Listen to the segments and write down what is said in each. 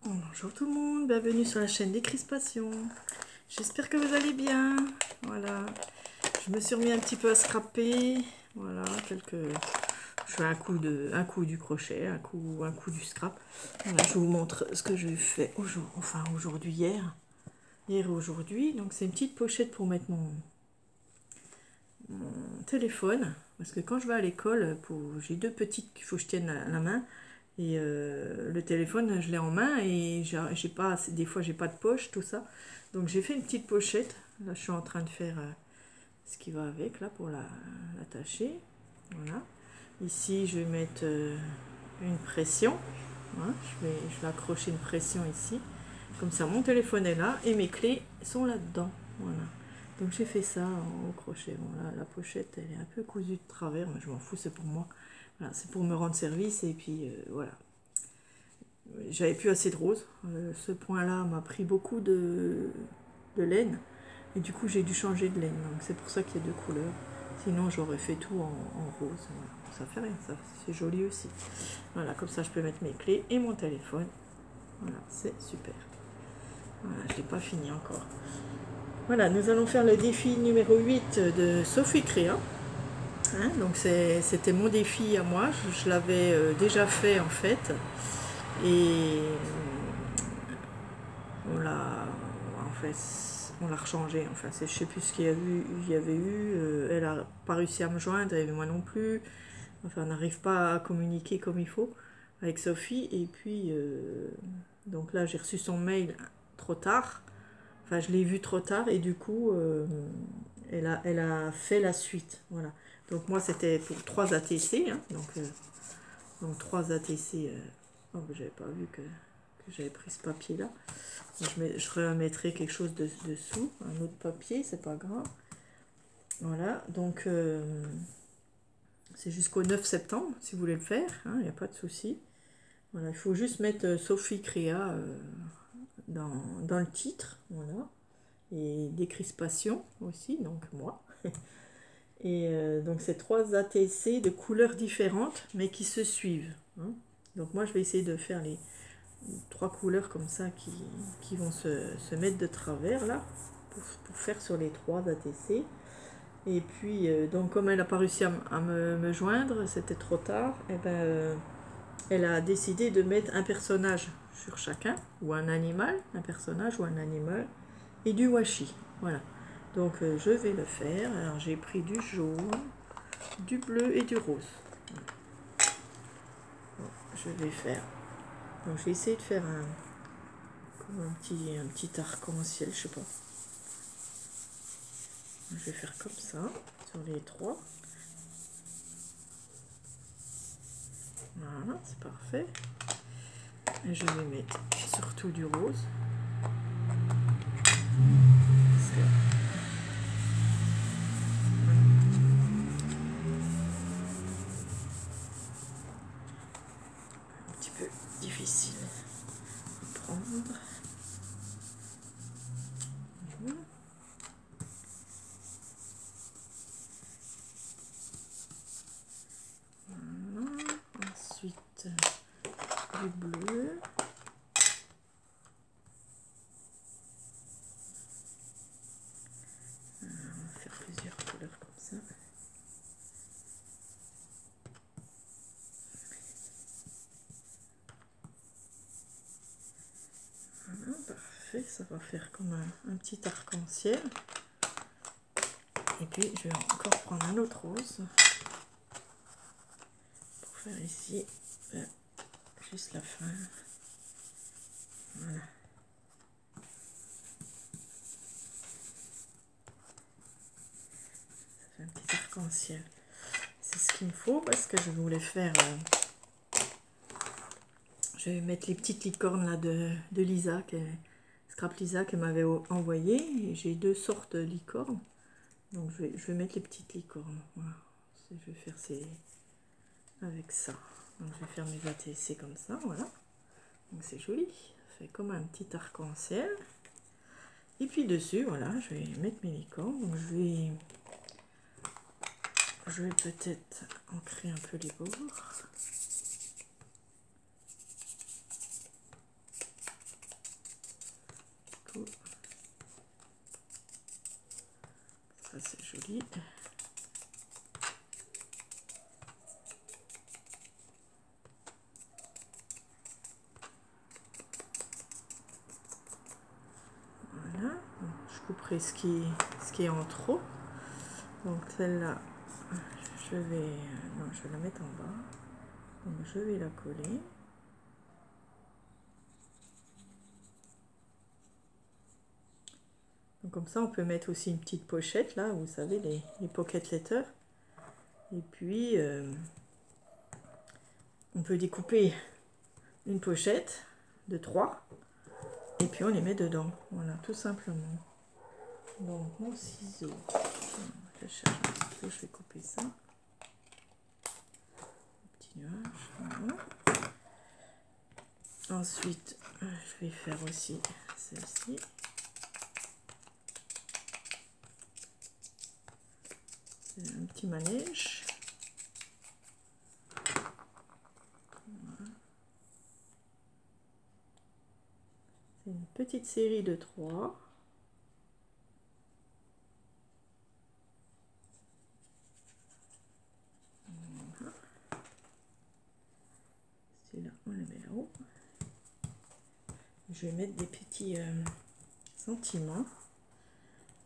Bonjour tout le monde, bienvenue sur la chaîne Décrispation. J'espère que vous allez bien. Voilà, je me suis remis un petit peu à scraper. Voilà, je fais un coup du crochet, un coup du scrap. Voilà, je vous montre ce que j'ai fait aujourd'hui, hier et aujourd'hui. Donc c'est une petite pochette pour mettre mon téléphone, parce que quand je vais à l'école, j'ai deux petites qu'il faut que je tienne à la main. Et le téléphone, je l'ai en main et j'ai pas, des fois j'ai pas de poche, tout ça. Donc j'ai fait une petite pochette. Là, je suis en train de faire ce qui va avec, là, pour l'attacher. Voilà. Ici, je vais mettre une pression. Voilà. Je vais accrocher une pression ici. Comme ça, mon téléphone est là et mes clés sont là-dedans. Voilà. Donc j'ai fait ça au crochet. Bon, là, la pochette, elle est un peu cousue de travers, mais je m'en fous, c'est pour moi. Voilà, c'est pour me rendre service et puis voilà. J'avais plus assez de rose. Ce point-là m'a pris beaucoup de laine. Et du coup, j'ai dû changer de laine. Donc c'est pour ça qu'il y a deux couleurs. Sinon, j'aurais fait tout en rose. Voilà. Ça fait rien, ça. C'est joli aussi. Voilà, comme ça, je peux mettre mes clés et mon téléphone. Voilà, c'est super. Voilà, je n'ai pas fini encore. Voilà, nous allons faire le défi numéro 8 de Sophie Créa. Hein, donc c'était mon défi à moi. Je l'avais déjà fait en fait. Et on l'a rechangé. Enfin, je sais plus ce qu'il y avait eu. Elle a pas réussi à me joindre et moi non plus. Enfin, on n'arrive pas à communiquer comme il faut avec Sophie. Et puis, donc là, j'ai reçu son mail trop tard. Enfin, je l'ai vu trop tard et du coup, elle a fait la suite. Voilà. Donc moi, c'était pour 3 ATC. Hein, donc 3 ATC. Oh, j'avais pas vu que j'avais pris ce papier là. Je remettrai quelque chose dessous, un autre papier, c'est pas grave. Voilà, donc c'est jusqu'au 9 septembre si vous voulez le faire, il n'y a pas de souci. Voilà, il faut juste mettre Sophie Créa dans le titre, voilà. Et Décrispation aussi, donc moi. Et donc c'est 3 ATC de couleurs différentes, mais qui se suivent. Hein. Donc moi je vais essayer de faire les 3 couleurs comme ça qui vont se mettre de travers là, pour faire sur les 3 ATC. Et puis, donc comme elle n'a pas réussi à me joindre, c'était trop tard, et ben, elle a décidé de mettre un personnage sur chacun, ou un animal, un personnage ou un animal, et du washi. Voilà. Donc je vais le faire. Alors j'ai pris du jaune, du bleu et du rose. Bon, je vais faire. Donc je vais essayer de faire un petit arc-en-ciel, je sais pas. Je vais faire comme ça, sur les 3. Voilà, c'est parfait. Et je vais mettre surtout du rose. Un petit peu difficile à prendre. Voilà. Ensuite, du bleu. On va faire plusieurs couleurs comme ça. Voilà, parfait. Ça va faire comme un petit arc-en-ciel. Et puis, je vais encore prendre un autre rose pour faire ici juste la fin. Voilà. Ça fait un petit arc-en-ciel. C'est ce qu'il me faut parce que je voulais faire... je vais mettre les petites licornes là de Lisa, Scrap Lisa, qu'elle m'avait envoyé. J'ai 2 sortes de licornes. Donc je vais mettre les petites licornes. Voilà. Je vais faire avec ça. Donc je vais faire mes ATC comme ça, voilà. Donc c'est joli. Ça fait comme un petit arc-en-ciel. Et puis dessus, voilà, je vais mettre mes licornes. Donc je vais peut-être ancrer un peu les bords. ça c'est joli. Voilà, donc, je couperai ce qui est en trop. Donc celle-là, je vais, non, je vais la mettre en bas. Donc je vais la coller. Donc comme ça, on peut mettre aussi une petite pochette là, vous savez, les pocket letters. Et puis, on peut découper une pochette de 3 et puis on les met dedans. Voilà, tout simplement. Donc mon ciseau, je cherche un petit peu, je vais couper ça. Petit nuage, voilà. Ensuite, je vais faire aussi celle-ci. C'est un petit manège. Voilà. C'est une petite série de 3. Voilà. Celui-là, on le met là-haut. Je vais mettre des petits sentiments.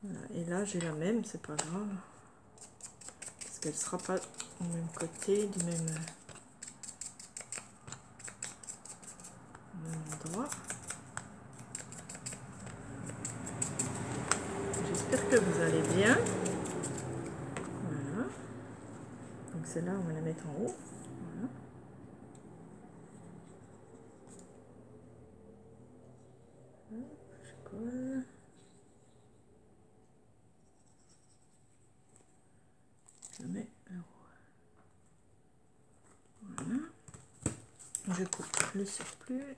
Voilà. Et là, j'ai la même, c'est pas grave. Parce qu'elle sera pas au même côté, du même endroit. J'espère que vous allez bien. Voilà. Donc celle-là, on va la mettre en haut. Voilà. Je colle. Je mets là-haut. Voilà. Je coupe le surplus.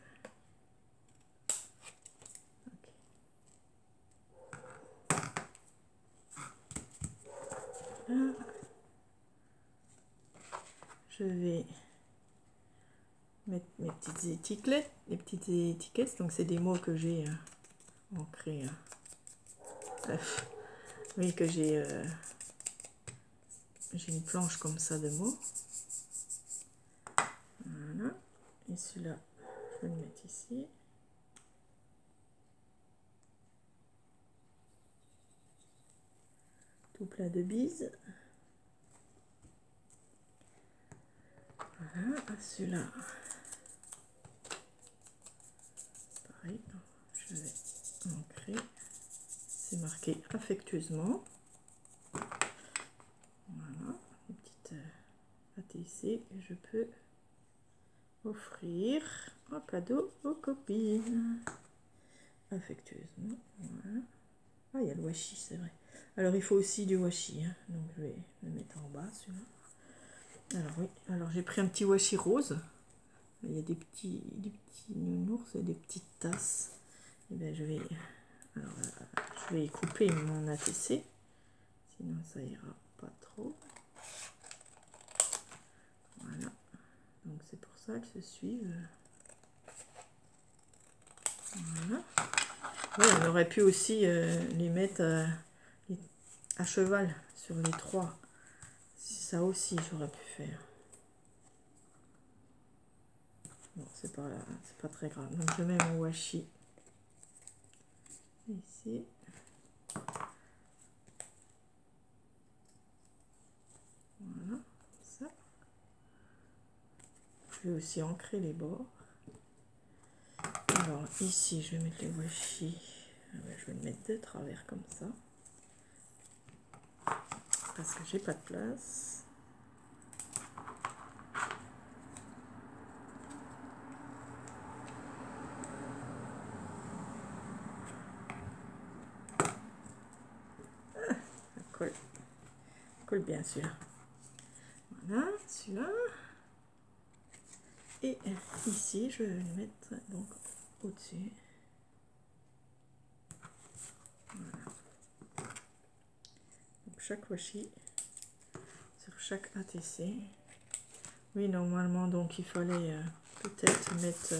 Là. Je vais mettre mes petites étiquettes, les petites étiquettes. Donc c'est des mots que j'ai ancrés. Oui, que j'ai une planche comme ça de mots. Voilà. Et celui-là, je vais le mettre ici. Tout plein de bises. Voilà. Celui-là, pareil, je vais ancrer. C'est marqué affectueusement. Voilà, une petite ATC que je peux offrir en cadeau aux copines. Affectueusement. Voilà. Ah, il y a le washi, c'est vrai. Alors, il faut aussi du washi. Hein. Donc, je vais le mettre en bas, celui-là. Alors, oui. Alors, j'ai pris un petit washi rose. Il y a des petits nounours et des petites tasses. Et bien, je vais couper mon ATC. Sinon, ça ira pas trop. Voilà. Donc, c'est pour ça qu'elles se suivent. Voilà. Oui, on aurait pu aussi les mettre à cheval sur les 3. Ça aussi, j'aurais pu faire. Bon, c'est pas très grave. Donc, je mets mon washi ici. Voilà, ça. Je vais aussi ancrer les bords. Alors, ici, je vais mettre les washi. Je vais le mettre de travers comme ça. Parce que j'ai pas de place. Ça colle bien celui-là. Voilà, celui-là. Et ici, je vais le mettre donc au-dessus. Voilà. Donc chaque washi sur chaque ATC. Oui, normalement, donc il fallait peut-être mettre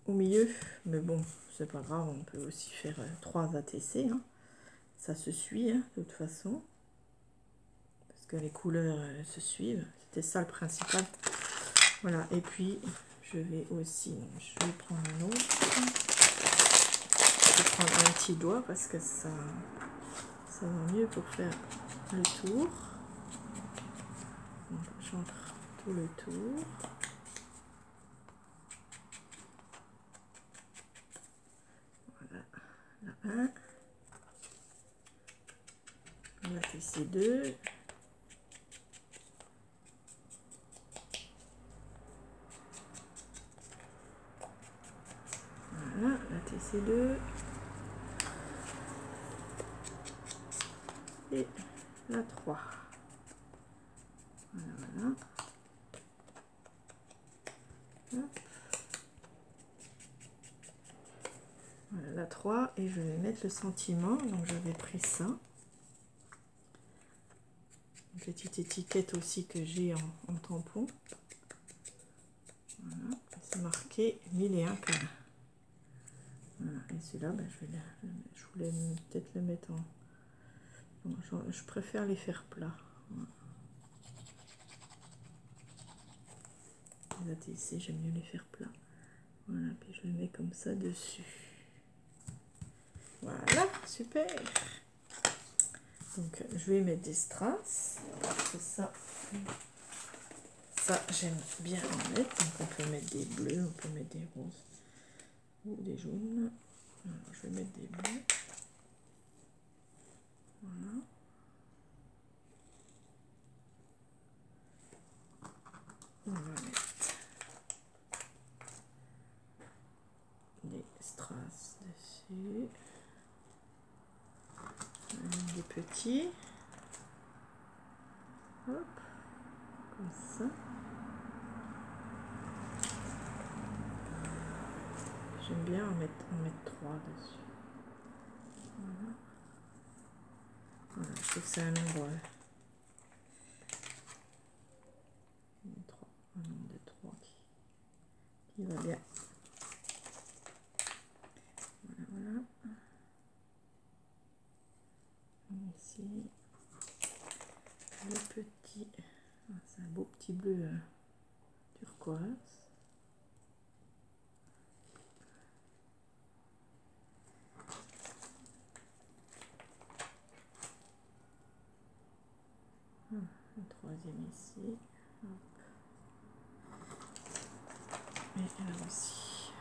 au milieu, mais bon, c'est pas grave, on peut aussi faire 3 ATC. Hein. ça se suit hein, de toute façon. Parce que les couleurs se suivent. C'était ça le principal. Voilà, et puis je vais aussi, je vais prendre un autre. Je vais prendre un petit doigt parce que ça va mieux pour faire le tour. Donc j'entre tout le tour. Voilà, là un. On va tisser deux. Voilà, la TC2 et la 3. Voilà, voilà. Hop. Voilà la 3 et je vais mettre le sentiment. Donc j'avais pris ça. Une petite étiquette aussi que j'ai en tampon. Voilà, c'est marqué 1001 câlins. Voilà, et celui-là, ben, je voulais peut-être le mettre en... Bon, je préfère les faire plats. Voilà. Les ATC, j'aime mieux les faire plats. Voilà, puis je le mets comme ça dessus. Voilà, super. Donc, je vais mettre des strass. Ça j'aime bien en mettre. Donc, on peut mettre des bleus, on peut mettre des roses ou des jaunes. Alors, je vais mettre des bleus. Voilà. On va mettre des strass dessus. Des petits. Hop, comme ça. J'aime bien en mettre 3 dessus. Voilà. Voilà, je trouve que c'est un nombre. Un nombre de 3 qui va bien. Voilà, voilà. Ici, le petit. C'est un beau petit bleu turquoise. Le troisième ici. Hop. Et là aussi.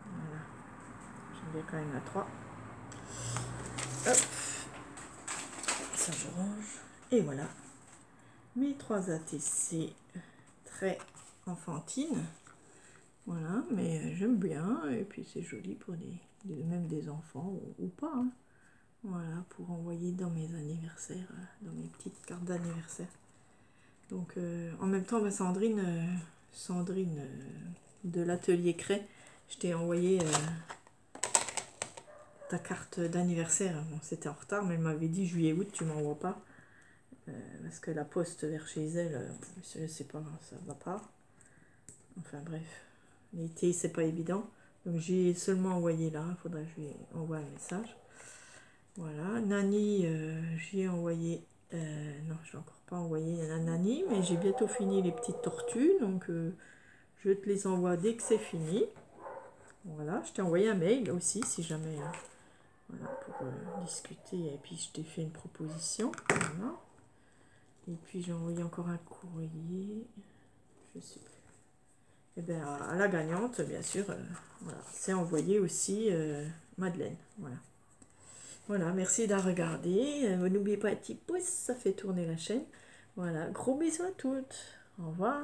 Voilà. J'aime bien quand même la 3. Hop. Ça je range. Et voilà. Mes 3 ATC très enfantines. Voilà, mais j'aime bien. Et puis c'est joli pour même des enfants ou pas. Hein. Voilà, pour envoyer dans mes anniversaires, dans mes petites cartes d'anniversaire. Donc, en même temps, bah, Sandrine de l'atelier Cray, je t'ai envoyé ta carte d'anniversaire. Bon, c'était en retard, mais elle m'avait dit juillet-août, tu m'envoies pas. Parce que la poste vers chez elle, je sais pas, ça va pas. Enfin bref, l'été, c'est pas évident. Donc, j'ai seulement envoyé là, il faudrait que je lui envoie un message. Voilà, Nani, j'ai envoyé, non, je l'ai encore pas envoyé à Nani, mais j'ai bientôt fini les petites tortues, donc je te les envoie dès que c'est fini. Voilà, je t'ai envoyé un mail aussi, si jamais, voilà, pour discuter, et puis je t'ai fait une proposition, voilà. Et puis j'ai envoyé encore un courrier, je sais plus. Et bien, à la gagnante, bien sûr, voilà, c'est envoyé aussi Madeleine, voilà. Voilà, merci de regarder. N'oubliez pas un petit pouce, ça fait tourner la chaîne. Voilà, gros bisous à toutes. Au revoir.